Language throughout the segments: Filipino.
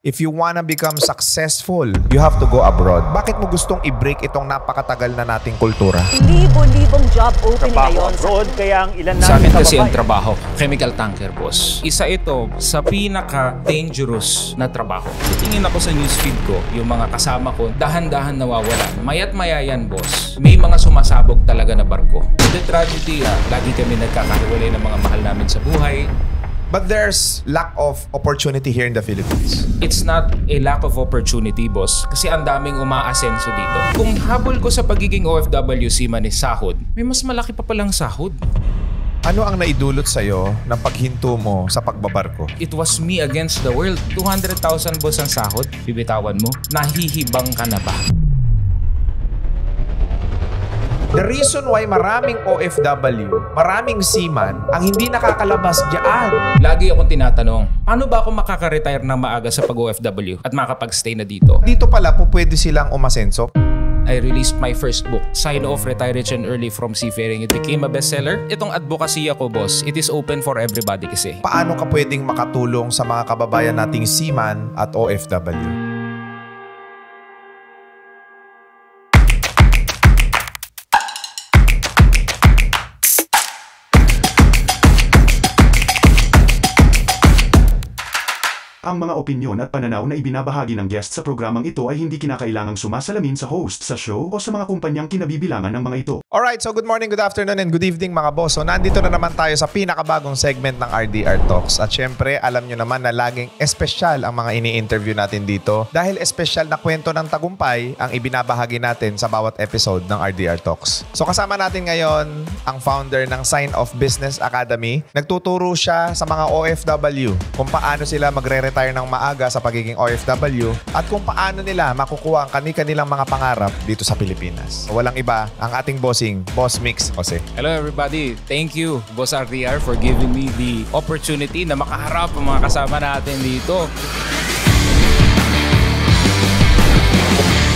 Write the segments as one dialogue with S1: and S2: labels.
S1: If you wanna become successful, you have to go abroad. Bakit mo gustong i-break itong napakatagal na nating kultura?
S2: Libo-libong job opening ngayon.
S3: Abroad, kaya ang ilan
S4: Sa akin kasi ang trabaho, chemical tanker boss. Isa ito sa pinaka-dangerous na trabaho. Titingin ako sa newsfeed ko, yung mga kasama ko, dahan-dahan nawawala. Mayat maya yan boss. May mga sumasabog talaga na barko. The tragedy, lagi kami nagkakahiwalay ng mga mahal namin sa buhay.
S1: But there's lack of opportunity here in the Philippines.
S4: It's not a lack of opportunity, boss. Kasi ang daming umaasenso dito. Kung habol ko sa pagiging OFW seaman is sahod, may mas malaki pa palang sahod.
S1: Ano ang naidulot sa'yo ng paghinto mo sa pagbabarko?
S4: It was me against the world. 200,000 boss ang sahod. Bibitawan mo. Nahihibang ka na ba?
S1: The reason why maraming OFW, maraming seaman, ang hindi nakakalabas diyan.
S4: Lagi akong tinatanong, paano ba ako makaka-retire ng maaga sa pag-OFW at makapag-stay na dito?
S1: Dito pala po pwede silang umasenso.
S4: I released my first book, Sign Off, Retire Rich and Early from Seafaring. It became a bestseller. Itong advocacy ko, boss, it is open for everybody kasi.
S1: Paano ka pwedeng makatulong sa mga kababayan nating seaman at OFW?
S5: Ang mga opinyon at pananaw na ibinabahagi ng guest sa programang ito ay hindi kinakailangang sumasalamin sa host sa show o sa mga kumpanyang kinabibilangan ng mga ito.
S1: Alright, so good morning, good afternoon, and good evening mga boss. So nandito na naman tayo sa pinakabagong segment ng RDR Talks. At syempre, alam nyo naman na laging espesyal ang mga ini-interview natin dito dahil espesyal na kwento ng tagumpay ang ibinabahagi natin sa bawat episode ng RDR Talks. So kasama natin ngayon ang founder ng Sign Off Business Academy. Nagtuturo siya sa mga OFW kung paano sila magre-retire ng maaga sa pagiging OFW at kung paano nila makukuha ang kani-kanilang mga pangarap dito sa Pilipinas. Walang iba, ang ating bossing, Boss Mix Jose.
S4: Hello everybody. Thank you, Boss RDR, for giving me the opportunity na makaharap ang mga kasama natin dito.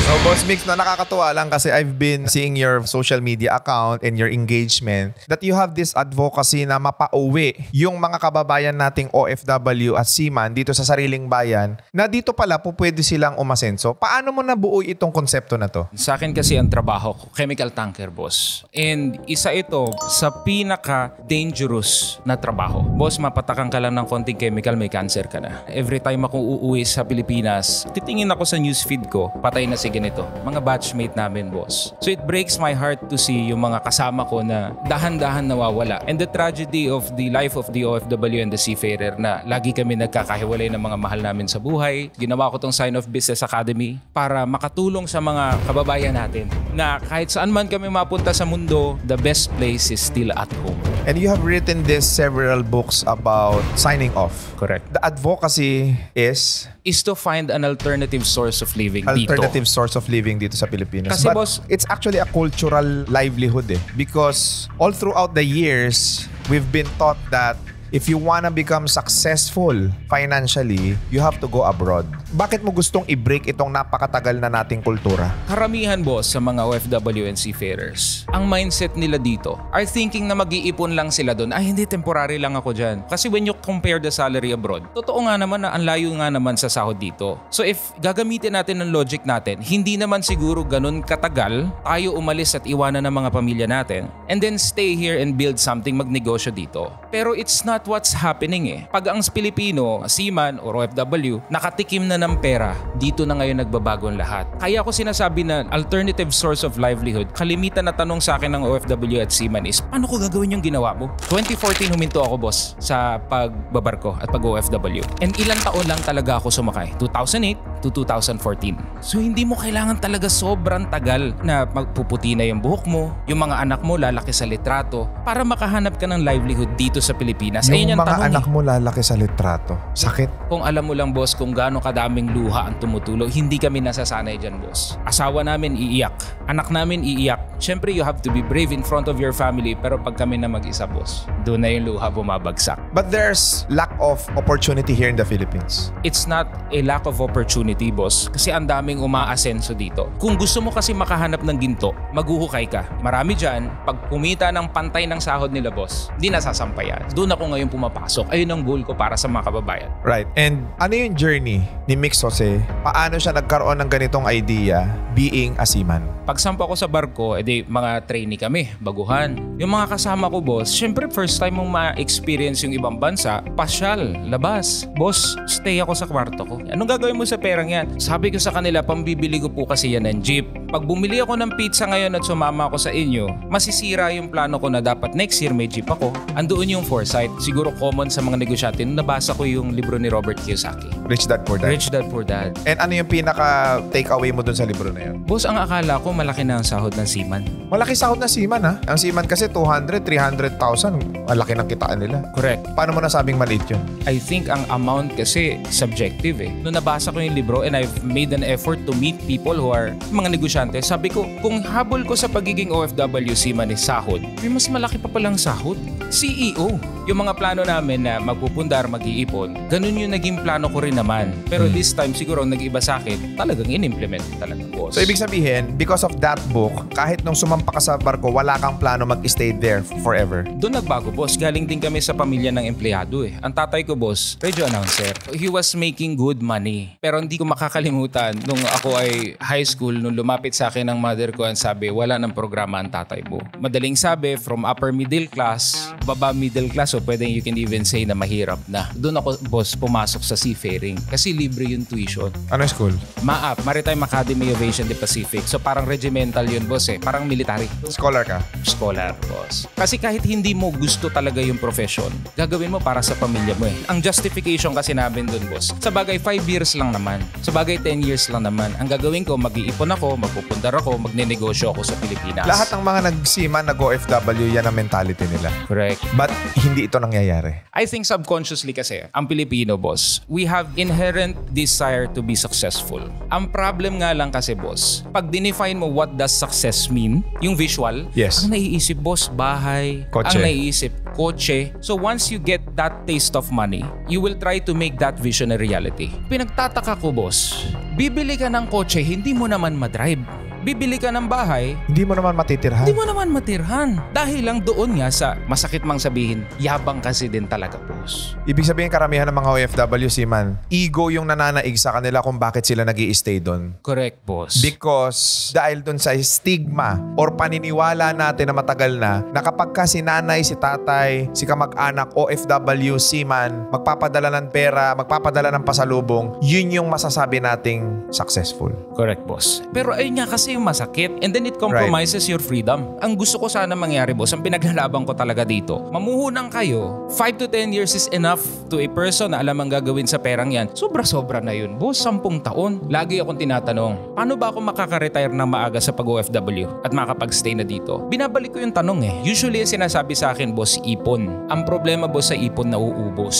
S1: So Boss Mix, na nakakatuwa lang kasi I've been seeing your social media account and your engagement that you have this advocacy na mapauwi yung mga kababayan nating OFW at seaman dito sa sariling bayan na dito pala po pwede silang umasenso. Paano mo nabuo itong konsepto na to?
S4: Sa akin kasi ang trabaho ko, chemical tanker boss. And isa ito sa pinaka-dangerous na trabaho. Boss, mapatakan ka lang ng konting chemical, may cancer ka na. Every time ako uuwi sa Pilipinas, titingin ako sa newsfeed ko, patay na si ganito. Mga batchmate namin, boss. So it breaks my heart to see yung mga kasama ko na dahan-dahan nawawala. And the tragedy of the life of the OFW and the seafarer na lagi kami nagkakahiwalay ng mga mahal namin sa buhay. Ginawa ko tong Sign Off Business Academy para makatulong sa mga kababayan natin na kahit saan man kami mapunta sa mundo, the best place is still at home.
S1: And you have written this several books about signing off.
S4: Correct.
S1: The advocacy is
S4: to find an alternative source of living dito.
S1: Alternative source of living dito sa Pilipinas.
S4: Kasi
S1: but
S4: boss,
S1: it's actually a cultural livelihood because all throughout the years, we've been taught that if you wanna become successful financially, you have to go abroad. Bakit mo gustong i-break itong napakatagal na nating kultura?
S4: karamihan boss sa mga OFW and seafarers, ang mindset nila dito are thinking na mag-iipon lang sila doon. Ay, hindi, temporary lang ako dyan. Kasi when you compare the salary abroad, totoo nga naman na ang layo nga naman sa sahod dito. So if gagamitin natin ng logic natin, hindi naman siguro ganun katagal tayo umalis at iwanan ng mga pamilya natin and then stay here and build something, magnegosyo dito. Pero it's not what's happening eh. Pag ang Pilipino, seaman or OFW, nakatikim na ng pera, dito na ngayon nagbabago ang lahat. Kaya ako sinasabi na alternative source of livelihood, kalimitan na tanong sa akin ng OFW at seaman is, paano ko gagawin yung ginawa mo? 2014 huminto ako boss sa pagbabarko at pag-OFW. And ilang taon lang talaga ako sumakay. 2008 to 2014. So hindi mo kailangan talaga sobrang tagal na magpuputi na yung buhok mo, yung mga anak mo lalaki sa litrato para makahanap ka ng livelihood dito sa Pilipinas.
S1: Yung mga anak mo lalaki sa litrato. Sakit.
S4: Kung alam mo lang boss kung gaano kadaming luha ang tumutulong, hindi kami nasasanay dyan boss. Asawa namin iiyak, anak namin iiyak. Siyempre you have to be brave in front of your family, pero pag kami na mag-isa boss, doon na yung luha bumabagsak.
S1: But there's lack of opportunity here in the Philippines.
S4: It's not a lack of opportunity opportunity, boss. Kasi ang daming umaasenso dito. Kung gusto mo kasi makahanap ng ginto, maghuhukay ka. Marami dyan, pag kumita ng pantay ng sahod nila, boss, di nasasampayan. Doon ako ngayon pumapasok. Ayun ang goal ko para sa mga kababayan.
S1: Right. And ano yung journey ni Mix Jose? Paano siya nagkaroon ng ganitong idea being a seaman?
S4: Pagsampa ko sa barko, edi mga trainee kami, baguhan. Yung mga kasama ko, boss, syempre first time mong ma-experience yung ibang bansa, pasyal, labas. Boss, stay ako sa kwarto ko. Anong gagawin mo sa perang yan? Sabi ko sa kanila, pambibili ko po kasi yan ng jeep. Pag bumili ako ng pizza ngayon at sumama ako sa inyo, masisira yung plano ko na dapat next year may jeep ako. Andoon yung foresight. Siguro common sa mga negosyante. Nabasa ko yung libro ni Robert Kiyosaki.
S1: Rich Dad Poor Dad.
S4: Rich Dad Poor Dad.
S1: And ano yung pinaka takeaway mo dun sa libro na yun?
S4: Boss, ang akala ko malaki na ang sahod ng seaman.
S1: Malaki sahod na seaman ha. Ang seaman kasi 200, 300,000. Malaki ng kitaan nila.
S4: Correct.
S1: Paano mo nasabing maliit yun?
S4: I think ang amount kasi subjective eh. Nung nabasa ko yung libro and I've made an effort to meet people who are mga negosyante, sabi ko, kung habol ko sa pagiging OFW seaman is sahod, may mas malaki pa palang sahod. CEO. Yung mga plano namin na magpupundar, mag-iipon, ganun yung naging plano ko rin naman. Pero this time siguro ang nag-iba sa akin, talagang in-implement talaga, boss.
S1: So ibig sabihin, because of that book, kahit nung sumampa ka sa barko, wala kang plano mag-stay there forever.
S4: Doon nagbago, boss. Galing din kami sa pamilya ng empleyado eh. Ang tatay ko, boss, radio announcer. He was making good money. Pero hindi ko makakalimutan nung ako ay high school, nung lumapit sa akin ng mother ko and sabi, wala ng programa ang tatay mo. Madaling sabi, from upper middle class, baba middle class, o pwedeng you can even say na mahirap na. Doon ako, boss, pumasok sa seafaring. Kasi libre yung tuition.
S1: Ano school?
S4: MAAP, Maritime Academy of Asia and the Pacific. So parang regimental yun, boss eh. Parang military.
S1: Scholar ka?
S4: Scholar, boss. Kasi kahit hindi mo gusto talaga yung profession, gagawin mo para sa pamilya mo eh. Ang justification kasi namin dun, boss, sa bagay 5 years lang naman. Sa bagay 10 years lang naman. Ang gagawin ko, mag-iipon ako, magpupundar ako, magnenegosyo ako sa Pilipinas.
S1: Lahat ng mga nag-seaman, nag-OFW, yan ang mentality nila.
S4: Correct.
S1: But hindi ito nangyayari.
S4: I think subconsciously kasi, ang Pilipino, boss, we have inherent desire to be successful. Ang problem nga lang kasi, boss, pag dinefine mo what does success mean, yung visual,
S1: Yes.
S4: ang naiisip, boss, bahay,
S1: Kotse.
S4: ang naiisip, kotse. So once you get that taste of money, you will try to make that vision a reality. Pinagtataka ko, boss, bibili ka ng kotse, hindi mo naman madrive. Bibili ka ng bahay,
S1: Hindi mo naman matitirhan.
S4: hindi mo naman matirhan. Dahil lang doon nga sa masakit mang sabihin, yabang kasi din talaga, boss.
S1: Ibig sabihin karamihan ng mga OFW seaman, ego yung nananaig sa kanila kung bakit sila nag-i-stay doon.
S4: Correct, boss.
S1: Because dahil doon sa stigma or paniniwala natin na matagal na kapag ka si nanay, si tatay, si kamag-anak, OFW, seaman, magpapadala ng pera, magpapadala ng pasalubong, yun yung masasabi nating successful.
S4: Correct, boss. Pero ayun nga kasi yung masakit and then it compromises your freedom. Ang gusto ko sana mangyari, boss, ang pinaglalaban ko talaga dito, mamuhunang kayo, 5 to 10 years is enough to a person na alam ang gagawin sa perang yan. Sobra-sobra na yun, boss. 10 taon. Lagi akong tinatanong, paano ba ako makaka-retire ng maaga sa pag-OFW at makapag-stay na dito? Binabalik ko yung tanong eh. Usually yung sinasabi sa akin, boss, ipon. Ang problema, boss, sa ipon, nauubos.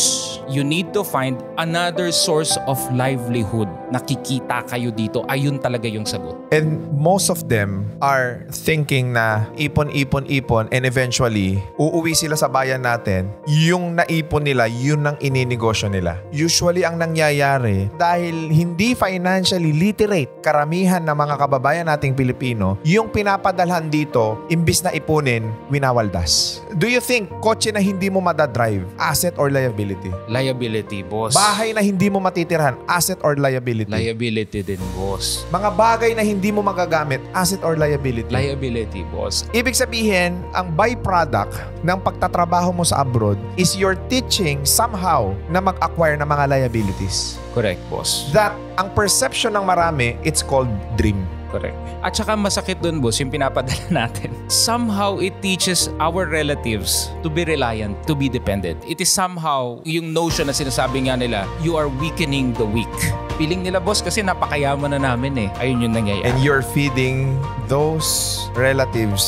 S4: You need to find another source of livelihood. Nakikita kayo dito. Ayun talaga yung sagot.
S1: And most of them are thinking na ipon, and eventually, uuwi sila sa bayan natin, yung naipon nila, yun ang ininegosyo nila. Usually, ang nangyayari, dahil hindi financially literate, karamihan ng mga kababayan nating Pilipino, yung pinapadalhan dito, imbis na ipunin, winawaldas. Do you think, kotse na hindi mo madadrive, asset or liability?
S4: Liability, boss.
S1: Bahay na hindi mo matitirhan, asset or liability?
S4: Liability din, boss.
S1: Mga bagay na hindi mo magagamit, asset or liability?
S4: Liability, boss.
S1: Ibig sabihin, ang byproduct ng pagtatrabaho mo sa abroad is you're teaching somehow na mag-acquire ng mga liabilities.
S4: Correct, boss.
S1: That, ang perception ng marami, it's called dream.
S4: Correct. At saka masakit dun, boss, yung pinapadala natin. Somehow, it teaches our relatives to be reliant, to be dependent. It is somehow yung notion na sinasabi nga nila, you are weakening the weak. Feeling nila, boss, kasi napakayaman na namin eh. Ayun yung nangyayari.
S1: And you're feeding those relatives,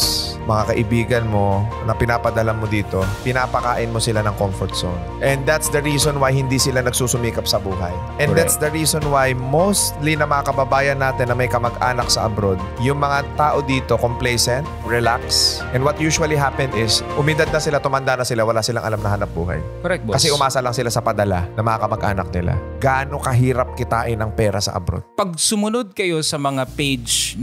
S1: mga kaibigan mo na pinapadala mo dito, pinapakain mo sila ng comfort zone. And that's the reason why hindi sila nagsusumikap sa buhay. And
S4: Correct.
S1: that's the reason why mostly na mga kababayan natin na may kamag-anak sa abroad, yung mga tao dito complacent, relax. And what usually happen is, umidad na sila, tumanda na sila, wala silang alam na hanap buhay.
S4: Correct, boss.
S1: Kasi umasa lang sila sa padala ng mga kamag-anak nila. gaano kahirap kitain ng pera sa abroad.
S4: Pag sumunod kayo sa mga page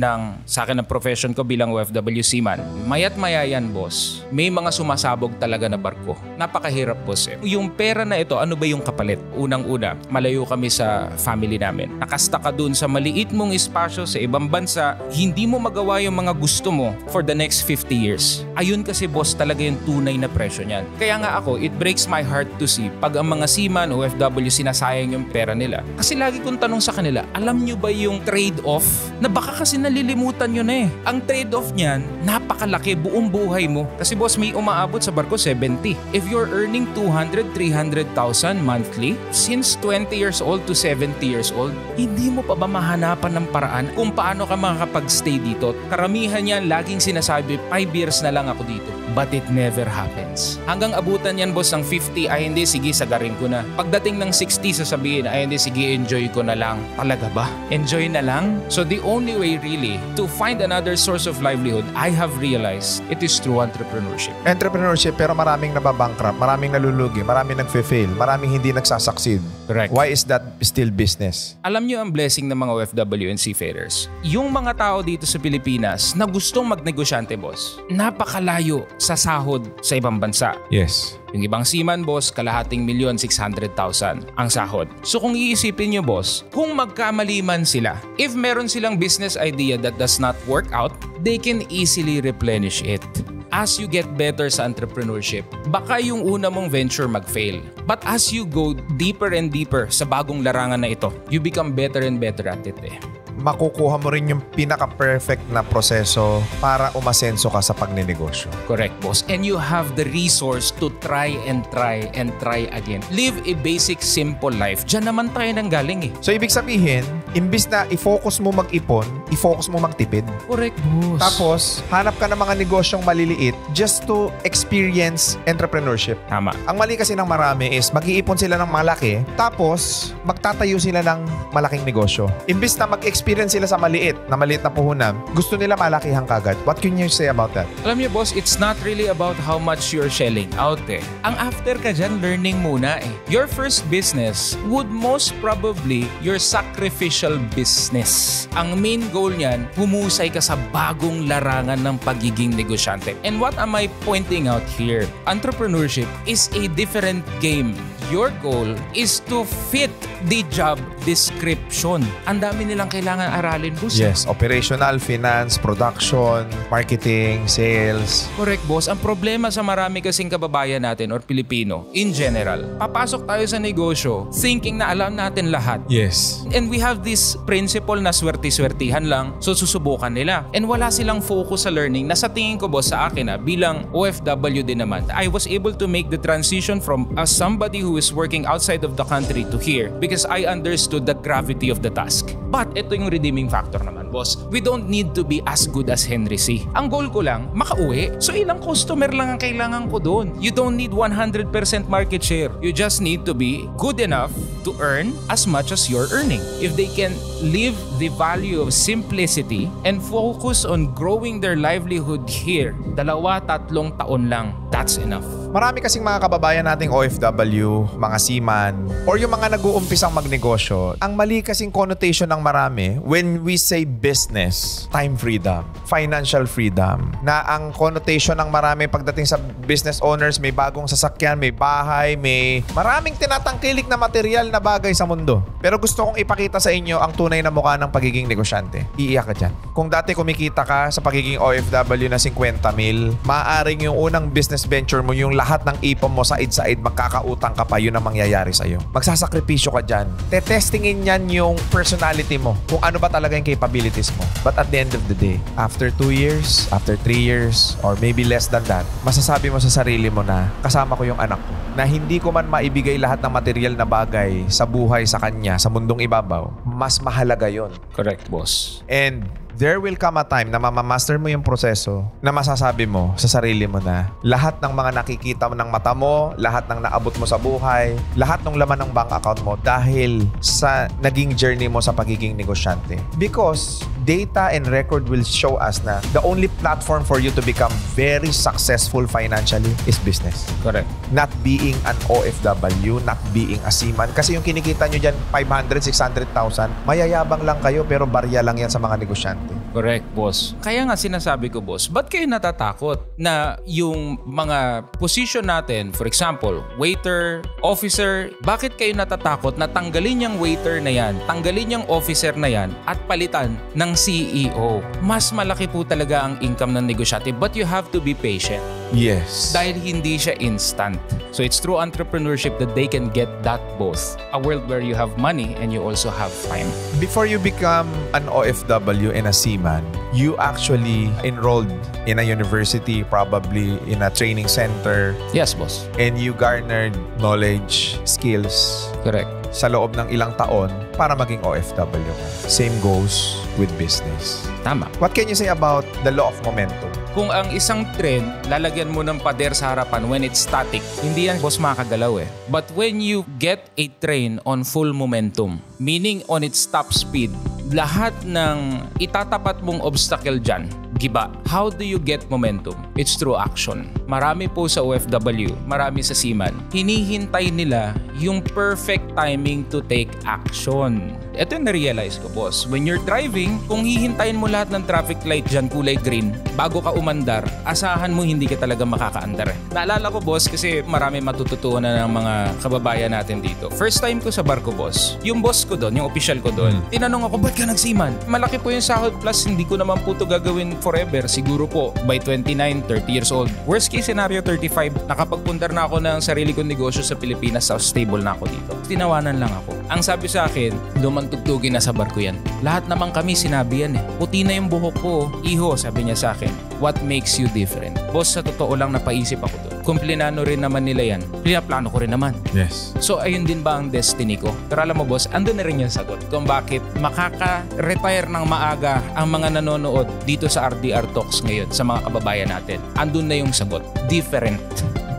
S4: sa akin ng profession ko bilang OFW seaman, mayat maya yan, boss, may mga sumasabog talaga na barko. Napakahirap, boss. Yung pera na ito, ano ba yung kapalit? Unang-una, malayo kami sa family namin. Nakasta ka dun sa maliit mong espasyo sa ibang bansa, hindi mo magawa yung mga gusto mo for the next 50 years. Ayun kasi, boss, talaga yung tunay na presyo niyan. Kaya nga ako, it breaks my heart to see pag ang mga seaman, OFW, sinasayang yung pera nila. Kasi lagi kong tanong sa kanila, alam nyo ba yung trade-off? Na baka kasi nalilimutan nyo na eh. Ang trade-off niyan, napakalaki, buong buhay mo. Kasi boss, may umaabot sa barko 70. If you're earning 200, 300,000 monthly, since 20 years old to 70 years old, hindi mo pa ba mahanapan ng paraan kung paano ka makakapag-stay dito? Karamihan yan, laging sinasabi, 5 years na lang ako dito. But it never happens. Hanggang abutan yan, boss, ng 50, ay hindi, sige, sagarin ko na. Pagdating ng 60, sasabihin, ay hindi, sige, enjoy ko na lang. Talaga ba? Enjoy na lang? So the only way really to find another source of livelihood, I have realized, it is through entrepreneurship.
S1: Entrepreneurship, pero maraming nababankrupt, maraming nalulugi, maraming nagfe-fail, maraming hindi nagsasucceed.
S4: Correct.
S1: Why is that still business?
S4: Alam nyo ang blessing ng mga OFW and seafarers. Yung mga tao dito sa Pilipinas na gustong magnegosyante, boss, napakalayo sa sahod sa ibang bansa.
S1: Yes.
S4: Yung ibang seaman, boss, kalahating 1,600,000 ang sahod. So kung iisipin nyo, boss, kung magkamali man sila, if meron silang business idea that does not work out, they can easily replenish it. As you get better sa entrepreneurship, baka yung una mong venture mag-fail. But as you go deeper and deeper sa bagong larangan na ito, you become better and better at it eh.
S1: Makukuha mo rin yung pinaka-perfect na proseso para umasenso ka sa pagnenegosyo.
S4: Correct, boss. And you have the resource to try and try and try again. Live a basic, simple life. Diyan naman tayo nanggaling eh.
S1: So, ibig sabihin, imbis na i-focus mo mag-ipon, i-focus mo magtipid.
S4: Correct, boss.
S1: Tapos, hanap ka ng mga negosyong maliliit just to experience entrepreneurship.
S4: Tama.
S1: Ang mali kasi ng marami is mag-iipon sila ng malaki, tapos magtatayo sila ng malaking negosyo. Imbis na mag-experience sila sa maliit na puhunan, gusto nila malakihang kagad. What can you say about that?
S4: Alam niyo, boss, it's not really about how much you're shelling out eh. Ang after ka dyan, learning muna eh. Your first business would most probably your sacrificial business. Ang main goal niyan, humusay ka sa bagong larangan ng pagiging negosyante. And what am I pointing out here? Entrepreneurship is a different game. Your goal is to fit the job description. Ang dami nilang kailangan aralin, boss.
S1: Yes, operational, finance, production, marketing, sales.
S4: Correct, boss. Ang problema sa marami kasing kababayan natin or Pilipino, in general, papasok tayo sa negosyo thinking na alam natin lahat.
S1: Yes.
S4: And we have this principle na swerte-swertihan lang, so susubukan nila. And wala silang focus sa learning na sa tingin ko, boss, sa akin bilang OFW din naman, I was able to make the transition from somebody who is working outside of the country to here because I understood the gravity of the task. But ito yung redeeming factor naman, boss. We don't need to be as good as Henry C. Ang goal ko lang, makauwi. So ilang customer lang ang kailangan ko doon. You don't need 100% market share. You just need to be good enough to earn as much as you're earning. If they can live the value of simplicity and focus on growing their livelihood here, 2-3 taon lang, that's enough.
S1: Marami kasing mga kababayan nating OFW, mga seaman, or yung mga nag-uumpisang magnegosyo, ang mali kasing connotation ng marami when we say business, time freedom, financial freedom, na ang connotation ng marami pagdating sa business owners, may bagong sasakyan, may bahay, may maraming tinatangkilik na material na bagay sa mundo. Pero gusto kong ipakita sa inyo ang tunay na mukha ng pagiging negosyante. Iiyak ka dyan. Kung dati kumikita ka sa pagiging OFW na 50 mil, maaaring yung unang business venture mo, yung lahat ng ipon mo side-side, magkakautang ka pa, yun ang mangyayari sa'yo. Magsasakripisyo ka dyan. Tetestingin yan yung personality mo, kung ano ba talaga yung capabilities mo. But at the end of the day, after 2 years, after 3 years, or maybe less than that, masasabi mo sa sarili mo na kasama ko yung anak ko, na hindi ko man maibigay lahat ng material na bagay sa buhay sa kanya, sa mundong ibabaw, mas mahalaga yon.
S4: Correct, boss.
S1: And there will come a time na mamamaster mo yung proseso na masasabi mo sa sarili mo na lahat ng mga nakikita mo ng mata mo, lahat ng naabot mo sa buhay, lahat ng laman ng bank account mo dahil sa naging journey mo sa pagiging negosyante. Because data and record will show us na the only platform for you to become very successful financially is business.
S4: Correct.
S1: Not being an OFW, not being a seaman. Kasi yung kinikita nyo dyan, 500, 600,000, mayayabang lang kayo pero barya lang yan sa mga negosyante.
S4: Correct, boss. Kaya nga sinasabi ko, boss, ba't kayo natatakot na yung mga position natin, for example, waiter, officer, bakit kayo natatakot na tanggalin yung waiter na yan, tanggalin yung officer na yan, at palitan ng CEO? Mas malaki po talaga ang income ng negosyante, but you have to be patient.
S1: Yes.
S4: Dahil hindi siya instant. So it's through entrepreneurship that they can get that both. A world where you have money and you also have time.
S1: Before you become an OFW and a seaman, you actually enrolled in a university, probably in a training center,
S4: Yes, boss.
S1: and you garnered knowledge, skills
S4: Correct.
S1: sa loob ng ilang taon para maging OFW. Same goes with business.
S4: Tama.
S1: What can you say about the law of momentum?
S4: Kung ang isang train, lalagyan mo ng pader sa harapan when it's static, hindi yan, boss, makakagalaw eh. But when you get a train on full momentum, meaning on its top speed, lahat ng itatapat mong obstacle dyan, giba. How do you get momentum? It's through action. Marami po sa OFW, marami sa seaman, hinihintay nila yung perfect timing to take action. Ito yung na-realize ko, boss. When you're driving, kung hihintayin mo lahat ng traffic light dyan, kulay green, bago ka umandar, asahan mo hindi ka talaga makakaandar. Naalala ko, boss, kasi marami matututunan ng mga kababayan natin dito. First time ko sa barko, boss. Yung boss ko doon, yung official ko doon, tinanong ako, ba't ka nagsiman? Malaki po yung sahod plus hindi ko naman po ito gagawin forever. Siguro po, by 29, 30 years old. Worst case scenario, 35. Nakapagpundar na ako ng sarili kong negosyo sa Pilipinas, so stable na ako dito. Tinawanan lang ako. Ang sabi sa akin, dumantugtugin na sa barko yan. Lahat naman kami sinabi yan eh. Puti na yung buhok ko. Iho, sabi niya sa akin, what makes you different? Boss, sa totoo lang napaisip ako doon. Kung plinano rin naman nila yan, plano ko rin naman.
S1: Yes.
S4: So ayun din ba ang destiny ko? Pero alam mo, boss, andun na rin yung sagot kung bakit makaka-retire ng maaga ang mga nanonood dito sa RDR Talks ngayon sa mga kababayan natin. Andun na yung sagot. Different.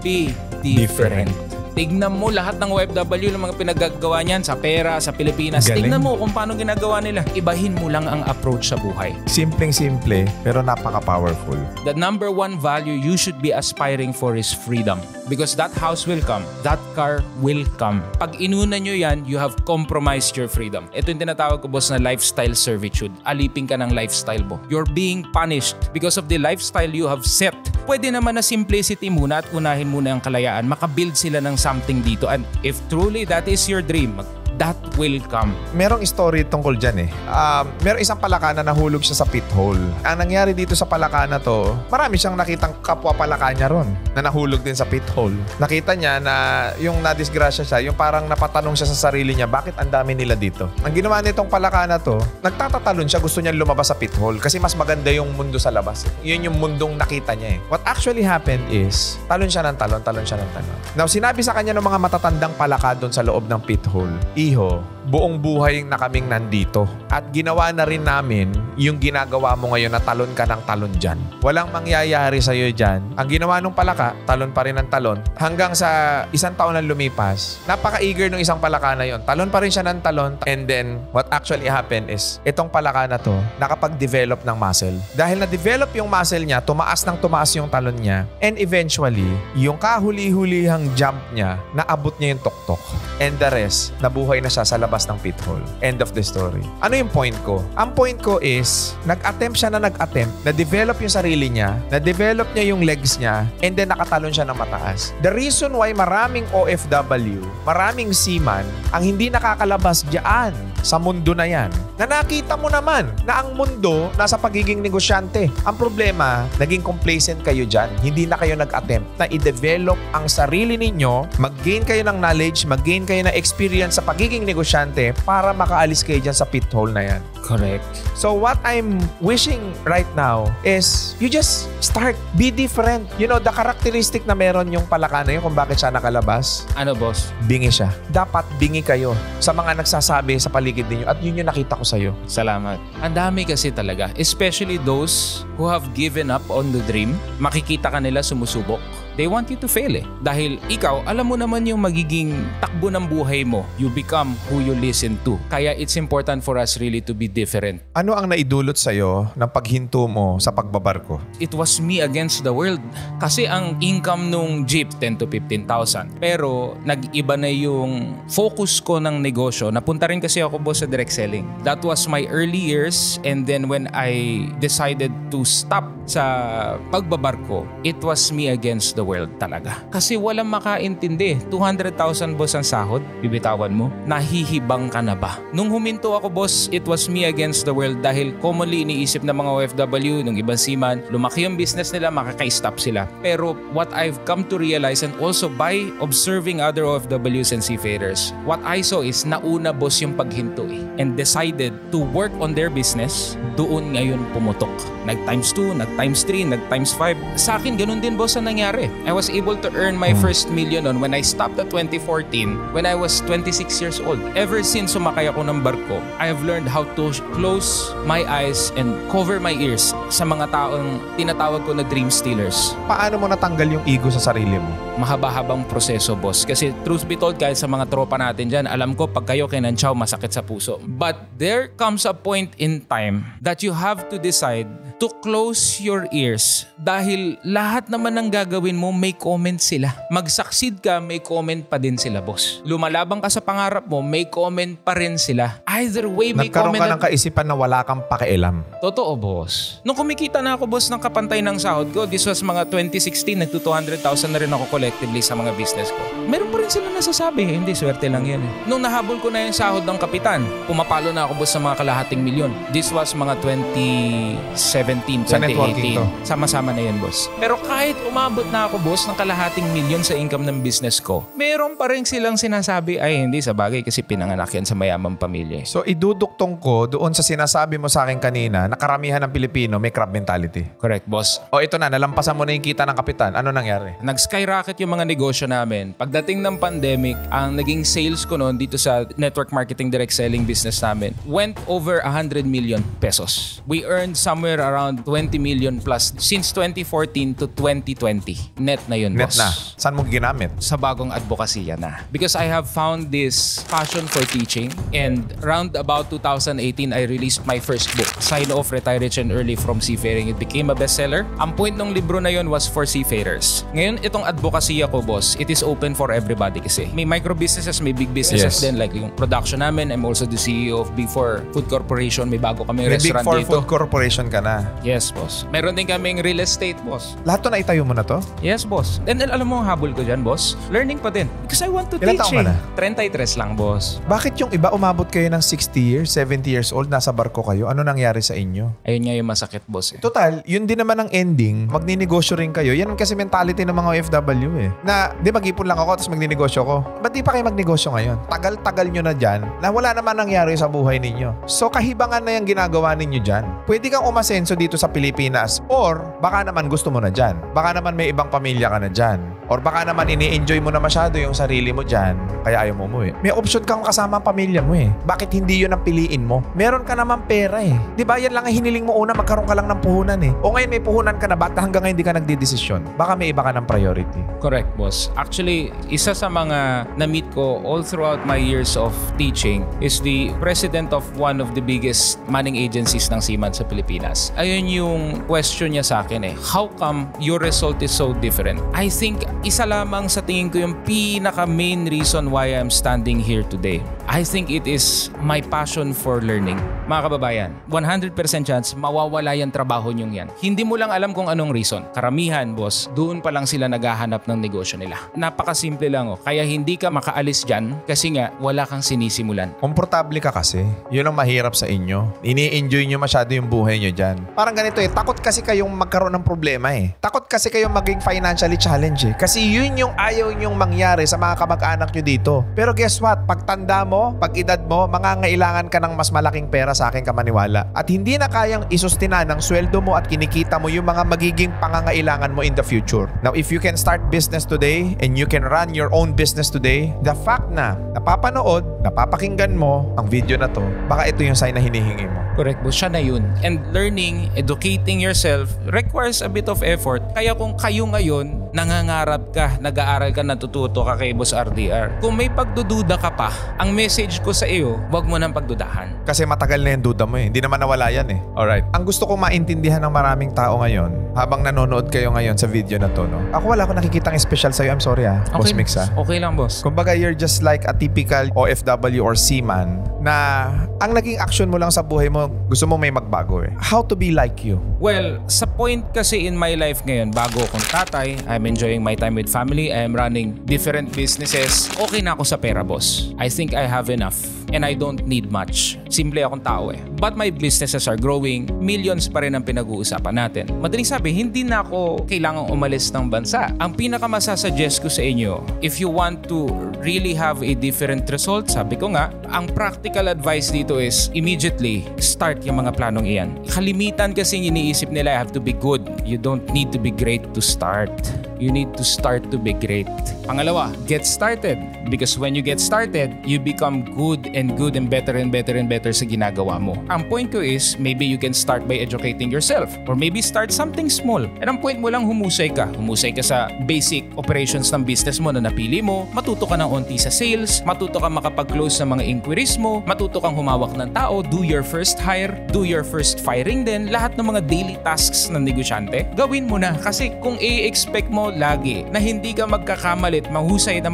S4: Be different. Tignan mo lahat ng OFW ng mga pinagagawa niyan sa pera, sa Pilipinas.
S1: Galing.
S4: Tignan mo kung paano ginagawa nila. Ibahin mo lang ang approach sa buhay.
S1: Simpleng-simple, pero napaka-powerful.
S4: The number one value you should be aspiring for is freedom. Because that house will come. That car will come. Pag inuna nyo yan, you have compromised your freedom. Ito yung tinatawag ko, boss, na lifestyle servitude. Alipin ka ng lifestyle mo. You're being punished because of the lifestyle you have set. Pwede naman na simplicity muna at unahin muna ang kalayaan. Makabuild sila ng something dito. And if truly that is your dream, that will come.
S1: Merong story tungkol dyan eh. Merong isang palaka na nahulog siya sa pit hole. Ang nangyari dito sa palaka na to, marami siyang nakitang kapwa palaka niya ron na nahulog din sa pit hole. Nakita niya na yung nadisgrasya siya, yung parang napatanong siya sa sarili niya, bakit ang dami nila dito? Ang ginawa nitong palaka na to, nagtatatalon siya, gusto niya lumabas sa pit hole kasi mas maganda yung mundo sa labas. Yun yung mundong nakita niya eh. What actually happened is, talon siya ng talon. Now, sinabi sa kanya ng mga matatandang palaka doon sa loob ng pit hole, Iho, buong buhay na kaming nandito. At ginawa na rin namin yung ginagawa mo ngayon na talon ka ng talon dyan. Walang mangyayari sa'yo dyan. Ang ginawa nung palaka, talon pa rin ng talon. Hanggang sa isang taon na lumipas, napaka-eager nung isang palaka na yon. Talon pa rin siya ng talon. And then, what actually happened is, itong palaka na to, nakapag-develop ng muscle. Dahil na-develop yung muscle niya, tumaas yung talon niya. And eventually, yung kahuli-hulihang jump niya, naabot niya yung tuktok. And the rest, nabuhay na siya sa labas ng pit hole. End of the story. Ano yung point ko? Ang point ko is, nag-attempt na-develop yung sarili niya, na-develop niya yung legs niya, and then nakatalon siya ng mataas. The reason why maraming OFW, maraming seaman, ang hindi nakakalabas diyan sa mundo na yan, na nakita mo naman na ang mundo nasa pagiging negosyante. Ang problema, naging complacent kayo dyan. Hindi na kayo nag-attempt na i-develop ang sarili ninyo, mag-gain kayo ng knowledge, mag-gain kayo ng experience sa pagiging negosyante para makaalis kayo dyan sa pit hole na yan.
S4: Correct.
S1: So what I'm wishing right now is you just start. Be different. You know, the characteristic na meron yung palaka na yun kung bakit siya nakalabas.
S4: Ano, boss?
S1: Bingi siya. Dapat bingi kayo sa mga nagsasabi sa paligid ninyo at yun yung nakita ko sa'yo.
S4: Salamat. Ang dami kasi talaga. Especially those who have given up on the dream. Makikita ka nila sumusubok. They want you to fail eh. Dahil ikaw, alam mo naman yung magiging takbo ng buhay mo. You become who you listen to. Kaya it's important for us really to be different.
S1: Ano ang naidulot sa'yo ng paghinto mo sa pagbabarko?
S4: It was me against the world. Kasi ang income nung jeep, 10 to 15,000. Pero nag-iba na yung focus ko ng negosyo. Napunta rin kasi ako, boss, sa direct selling. That was my early years. And then when I decided to stop sa pagbabarko, it was me against the world talaga. Kasi walang makaintindi. 200,000, boss, ang sahod. Bibitawan mo. Nahihibang ka na ba? Nung huminto ako, boss, it was me against the world dahil commonly iniisip ng mga OFW, ng ibang seaman, lumaki yung business nila, makaka-stop sila. Pero what I've come to realize, and also by observing other OFWs and seafarers, what I saw is nauna, boss, yung paghinto eh. And decided to work on their business. Doon ngayon pumutok. Nag-times 2, nag-times 3, nag-times 5. Sa akin, ganun din, boss, ang nangyari. I was able to earn my first million when I stopped at 2014 when I was 26 years old. Ever since sumakay ako ng barko, I have learned how to close my eyes and cover my ears sa mga taong tinatawag ko na dream stealers.
S1: Paano mo natanggal yung ego sa sarili mo?
S4: Mahaba-habang proseso, boss. Kasi truth be told, kahit sa mga tropa natin dyan, alam ko pag kayo kinantsaw, masakit sa puso. But there comes a point in time that you have to decide to close your ears dahil lahat naman ng gagawin mo may comment sila. Mag-succeed ka, may comment pa din sila, boss. Lumalabang ka sa pangarap mo, may comment pa rin sila. Either way, may
S1: Nagkaroon
S4: comment.
S1: ka ng kaisipan na wala kang pakialam.
S4: Totoo, boss. Nung kumikita na ako, boss, ng kapantay ng sahod ko, this was mga 2016, nagto 200,000 na rin ako collectively sa mga business ko. Meron pa rin sila nasasabi, hindi, swerte lang yan. Nung nahabol ko na yung sahod ng kapitan, pumapalo na ako, boss, sa mga kalahating milyon. This was mga 2017,
S1: Sa networking
S4: 2018.
S1: to.
S4: Sama-sama na yun, boss. Pero kahit umabot na ako, boss, ng kalahating milyon sa income ng business ko, meron pa rin silang sinasabi, ay hindi, sa bagay kasi pinanganak yan sa mayamang pamilya.
S1: So iduduktong ko doon sa sinasabi mo sa akin kanina na karamihan ng Pilipino may crab mentality.
S4: Correct, boss.
S1: O ito na, nalampasan mo na yung kita ng kapitan. Ano nangyari?
S4: Nag-skyrocket yung mga negosyo namin. Pagdating ng pandemic, ang naging sales ko noon dito sa network marketing direct selling business namin went over 100 million pesos. We earned somewhere around 20 million plus since 2014 to 2020. Net na yun,
S1: Net
S4: boss.
S1: na. Saan mo ginamit?
S4: Sa bagong advokasya na. Because I have found this passion for teaching, and around about 2018, I released my first book, Sign Off, Retire Rich and Early from Seafaring. It became a bestseller. Ang point ng libro na yun was for seafarers. Ngayon, itong advokasya ko, boss, it is open for everybody kasi. May micro businesses, may big businesses din, like yung production namin. I'm also the CEO of Big Four Food Corporation. May bago kaming
S1: May Big
S4: restaurant
S1: Four
S4: dito.
S1: Food Corporation ka na.
S4: Yes, boss. Meron din kaming real estate, boss.
S1: Lahat to na itayo mo na to?
S4: Yes, boss. And alam mo ang habol ko dyan, boss? Learning pa din. Because I want to
S1: Ilan
S4: teach
S1: taon ka na?
S4: 33 lang, boss.
S1: Bakit yung iba umabot kayo ng 60 years, 70 years old, nasa barko kayo? Ano nangyari sa inyo?
S4: Ayun nga yung masakit, boss.
S1: Total, yun din naman ang ending. Magninegosyo rin kayo. Yan kasi mentality ng mga OFW eh. Na, di mag-ipon lang ako tapos magninegosyo ko. Ba't di pa kayo magnegosyo ngayon? Tagal-tagal nyo na dyan na wala naman nangyari sa buhay ninyo. So, kahibangan na yung ginagawa ninyo dyan. Pwede kang umasenso dito sa Pilipinas or baka naman gusto mo na dyan. Baka naman may ibang pamilya ka na dyan. Or baka naman ini-enjoy mo na masyado yung sarili mo dyan kaya ayaw mo umuwi. May option kang kasama ang pamilya mo eh. Bakit hindi yun ang piliin mo? Meron ka naman pera eh. Di ba yan lang ang hiniling mo una, magkaroon ka lang ng puhunan eh. O ngayon may puhunan ka na, ba't hanggang ngayon hindi ka nagdidesisyon? Baka may iba ka ng priority.
S4: Correct, boss. Actually, isa sa mga na-meet ko all throughout my years of teaching is the president of one of the biggest manning agencies ng seaman sa Pilipinas. Ayun yung question niya sa akin eh. How come your result is so different? I think isa lamang sa tingin ko yung pinaka-main reason why I'm standing here today. I think it is my passion for learning. Mga kababayan, 100% chance mawawala yung trabaho nyong yan. Hindi mo lang alam kung anong reason. Karamihan, boss, doon pa lang sila naghahanap ng negosyo nila. Napakasimple lang oh. Kaya hindi ka makaalis dyan kasi nga wala kang sinisimulan.
S1: Komportable ka kasi. Yun ang mahirap sa inyo. Ini-enjoy nyo masyado yung buhay nyo dyan. Parang ganito eh, takot kasi kayong magkaroon ng problema eh. Takot kasi kayong maging financially challenged eh. Kasi yun yung ayaw nyong mangyari sa mga kamag-anak nyo dito. Pero guess what? Pagtanda mo, mo, pag edad mo, mangangailangan ka ng mas malaking pera sa akin ka maniwala. At hindi na kayang isustina ng sweldo mo at kinikita mo yung mga magiging pangangailangan mo in the future. Now, if you can start business today and you can run your own business today, the fact na napapanood, napapakinggan mo ang video na to, baka ito yung sign na hinihingi mo.
S4: Correct, boss. Siya na yun. And learning, educating yourself requires a bit of effort. Kaya kung kayo ngayon, nangangarap ka, nag-aaral ka, natututo ka kay Boss RDR, kung may pagdududa ka pa, ang message ko sa iyo, wag mo nang pagdudahan.
S1: Kasi matagal na yung duda mo eh. Hindi naman nawala yan eh. Alright. Ang gusto kong maintindihan ng maraming tao ngayon, habang nanonood kayo ngayon sa video na to, no? Ako wala akong nakikitang special sa'yo. I'm sorry Boss Mix
S4: Okay lang, boss.
S1: Kumbaga, you're just like a typical OFW or seaman na ang naging action mo lang sa buhay mo, gusto mo may magbago eh. How to be like you?
S4: Well, sa point kasi in my life ngayon, bago akong tatay, I'm enjoying my time with family, I'm running different businesses, okay na ako sa pera, boss. I think I have enough and I don't need much. Simple akong tao eh. But my businesses are growing, millions pa rin ang pinag-uusapan natin. Madaling sabi, hindi na ako kailangang umalis ng bansa. Ang pinakamasasuggest ko sa inyo, if you want to really have a different result, sabi ko nga, ang practical advice dito is immediately start yung mga planong iyan. Kalimitan kasi iniisip nila, I have to be good. You don't need to be great to start. You need to start to be great. Pangalawa, get started. Because when you get started, you become good and better sa ginagawa mo. Ang point ko is, maybe you can start by educating yourself. Or maybe start something small. And ang point mo lang, humusay ka. Humusay ka sa basic operations ng business mo na napili mo. Matuto ka ng onti sa sales. Matuto ka makapag-close ng mga inquiries mo. Matuto kang humawak ng tao. Do your first hire. Do your first firing din. Lahat ng mga daily tasks ng negosyante, gawin mo na. Kasi kung i-expect mo lagi na hindi ka magkakamalit, mahusay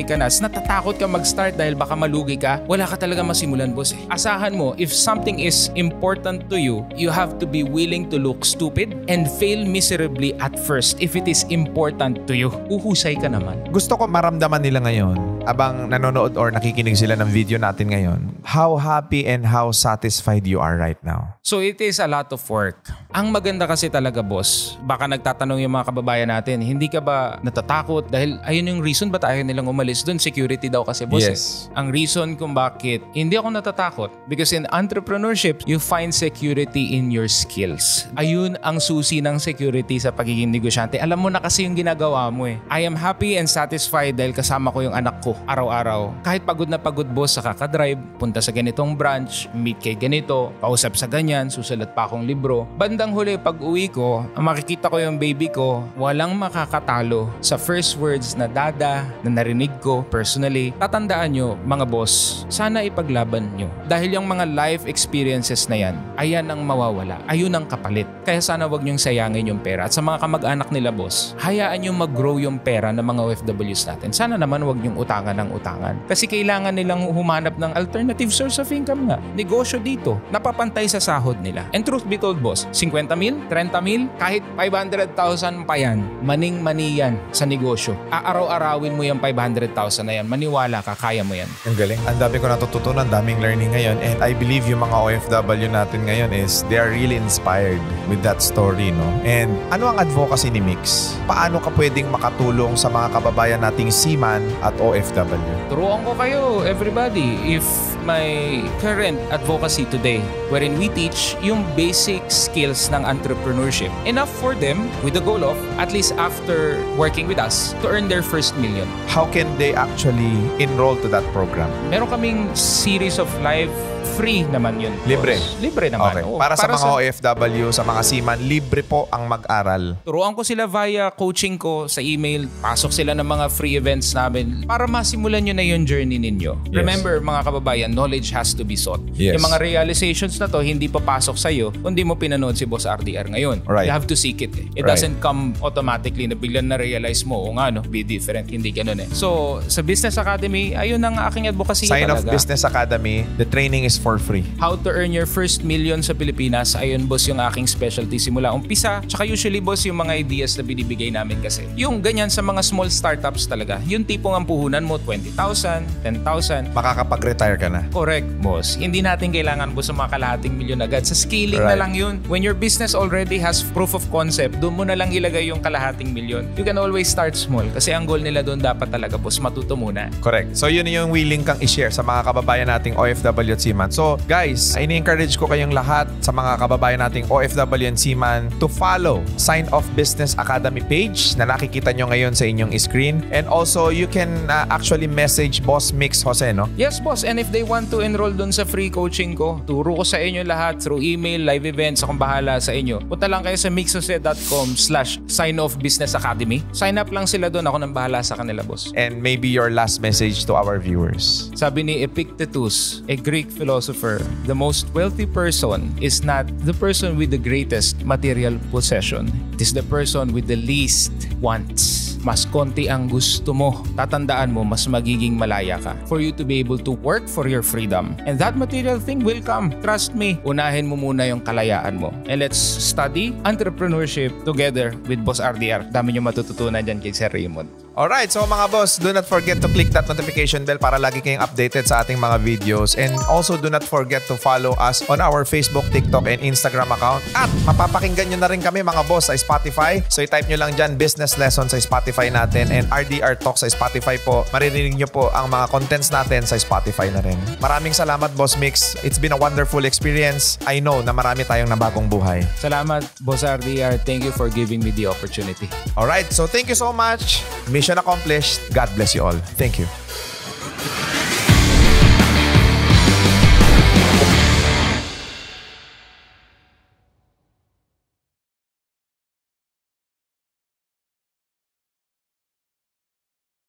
S4: ka na, natatakot ka mag-start dahil baka malugi ka, wala ka talaga masimulan, boss eh. Asahan mo, if something is important to you, you have to be willing to look stupid and fail miserably at first if it is important to you. Uhusay ka naman.
S1: Gusto ko maramdaman nila ngayon, abang nanonood or nakikinig sila ng video natin ngayon, how happy and how satisfied you are right now.
S4: So it is a lot of work. Ang maganda kasi talaga, boss, baka nagtatanong yung mga kababayan natin, hindi ka ba natatakot? Dahil ayun yung reason ba't ayaw nilang umalis doon, security daw kasi, boss.
S1: Yes.
S4: Ang reason kung bakit hindi ako natatakot, because in entrepreneurship, you find security in your skills. Ayun ang susi ng security sa pagiging negosyante. Alam mo na kasi yung ginagawa mo eh. I am happy and satisfied dahil kasama ko yung anak ko araw-araw. Kahit pagod na pagod, boss, sa kakadrive, punta sa ganitong branch, meet kay ganito, pausap sa ganyan, susulat pa akong libro. Bandang huli, pag uwi ko, makikita ko yung baby ko, walang makakatalo sa first words na dada na narinig ko personally. Tatandaan nyo, mga boss, sana ipaglaban nyo. Dahil yung mga life experiences na yan, ayan ang mawawala. Ayun ang kapalit. Kaya sana wag nyong sayangin yung pera. At sa mga kamag-anak nila, boss, hayaan nyo mag-grow yung pera ng mga OFWs natin. Sana naman wag nyong utangan ng utangan. Kasi kailangan nilang humanap ng alternative source of income nga. Negosyo dito, napapantay sa sahod nila. And truth be told, boss, 50 mil, 30 mil, kahit 500,000 pa yan, maning-mani yan sa negosyo. Aaraw-arawin mo yung 500,000 na yan. Maniwala ka, kaya mo yan.
S1: Ang galing. Ang dami ko natututunan, daming learning ngayon. And I believe yung mga OFW natin ngayon is they are really inspired with that story, no? And ano ang advocacy ni Mix? Paano ka pwedeng makatulong sa mga kababayan nating seaman at OFW?
S4: Turuan ko kayo, everybody, if my current advocacy today, wherein we teach yung basic skills ng entrepreneurship, enough for them with the goal of, at least after working with us, to earn their first million.
S1: How can they actually enroll to that program?
S4: Meron kaming series of live, free naman yun.
S1: Libre?
S4: Libre naman.
S1: Okay.
S4: Oo.
S1: Para sa mga OFW, sa mga seaman, libre po ang mag-aral.
S4: Turuan ko sila via coaching ko sa email. Pasok sila ng mga free events namin para masimulan nyo na yung journey ninyo.
S1: Yes.
S4: Remember, mga kababayan, knowledge has to be sought.
S1: Yes.
S4: Yung mga realizations na to, hindi papasok sa'yo kung di mo pinanood si Boss RDR ngayon.
S1: Right.
S4: You have to seek it. It
S1: Right.
S4: doesn't come automatically na biglang na-realize mo, o nga, no, be different. Hindi ganun eh. So, sa Business Academy, ayun ang aking advocacy
S1: Sign
S4: talaga.
S1: of Business Academy, the training is is for free.
S4: How to earn your first million sa Pilipinas, ayun boss yung aking specialty simula umpisa. Tsaka usually boss yung mga ideas na binibigay namin kasi. Yung ganyan sa mga small startups talaga. Yung tipong ang puhunan mo 20,000, 10,000.
S1: Makakapag-retire ka na.
S4: Correct, boss. Hindi natin kailangan boss sa mga kalahating milyon agad. Sa scaling na
S1: Right.
S4: lang yun. When your business already has proof of concept, doon mo na lang ilagay yung kalahating milyon. You can always start small kasi ang goal nila doon dapat talaga boss matuto muna.
S1: Correct. So yun yung willing kang i-share sa mga kababayan nating OFW at Seaman. So guys, ini-encourage ko kayong lahat sa mga kababayan nating OFW and Seaman to follow Sign Off Business Academy page na nakikita nyo ngayon sa inyong screen. And also, you can actually message Boss Mix Jose, no?
S4: Yes, boss. And if they want to enroll dun sa free coaching ko, turo ko sa inyo lahat through email, live events, akong bahala sa inyo. Punta lang kayo sa mixjose.com/signoffbusinessacademy. Sign up lang sila dun. Ako nang bahala sa kanila, boss.
S1: And maybe your last message to our viewers.
S4: Sabi ni Epictetus, a Greek philosopher, the most wealthy person is not the person with the greatest material possession. It is the person with the least wants. Mas konti ang gusto mo. Tatandaan mo, mas magiging malaya ka. For you to be able to work for your freedom. And that material thing will come. Trust me. Unahin mo muna yung kalayaan mo. And let's study entrepreneurship together with Boss RDR. Dami nyo matututunan dyan kay Sir Raymond.
S1: Alright, so mga boss, do not forget to click that notification bell para lagi kayong updated sa ating mga videos. And also do not forget to follow us on our Facebook, TikTok, and Instagram account. At mapapakinggan nyo na rin kami mga boss sa Spotify. So i-type nyo lang dyan Business Lesson sa Spotify natin and RDR Talk sa Spotify po. Maririnig nyo po ang mga contents natin sa Spotify na rin. Maraming salamat, Boss Mix. It's been a wonderful experience. I know na marami tayong nabagong buhay.
S4: Salamat, Boss RDR. Thank you for giving me the opportunity.
S1: Alright, so thank you so much. Mission accomplished. God bless you all. Thank you.